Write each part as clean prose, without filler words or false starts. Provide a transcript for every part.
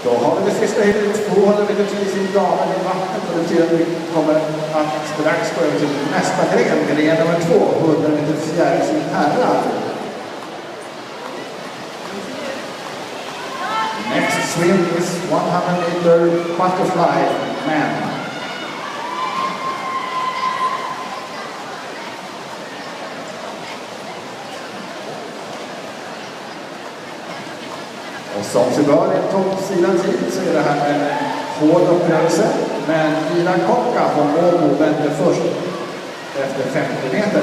Då har vi det sista hit, 200 meter till sin damer i vattnet och det betyder att vi kommer att strax gå över till nästa gren nummer 2, 100 meter fjärde sin herrar. Next swim is 100 meter butterfly man. Och som sig bör i toppsidan tid så är det här en hård upprörelse. Men Ira Kokka från Åbo vänder först efter 50 meter.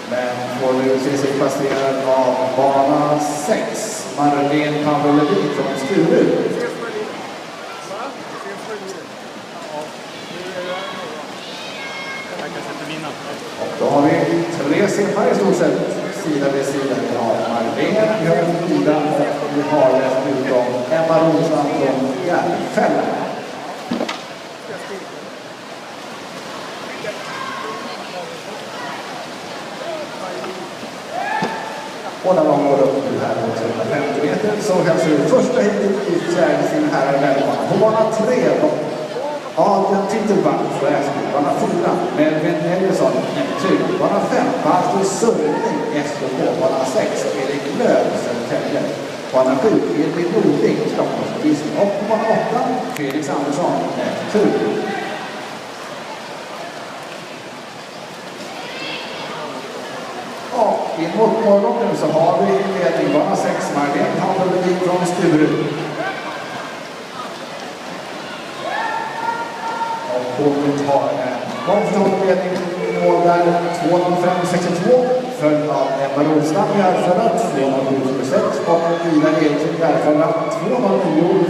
Men får nu se sig passerad av bana 6. Marlene Pavolevin från Sturud. Och då har vi 3 simmare i stort sett sida vid sida. Vi har Marlene, vi har Frida och vi har dessutom Emma Rosan från Järfälla. Och när de går upp nu här på 150 meter så hälsar vi första hitet i fjärde sin herrar välkomna. På bana 3 då Adrian Tittelback för Äsby, bana 4 Melvin Helgesson, Neptun, bana 5 Valter Sörling, SK, bana 6 Erik Löv, Södertälje, bana 7 Edvin Nordling, Stockholmspolisen och på bana 8 Felix Andersson, Neptun. Och in mot morgon nu så har vi ledning bana 6 Marlene Pavolevin från Sturud. Hon tar en komfortabel ledning i mål där 2.05.62 följd av Emma Rosan i Järfälla 2.07.26 och Ida Eriksson i Järfälla 2.09.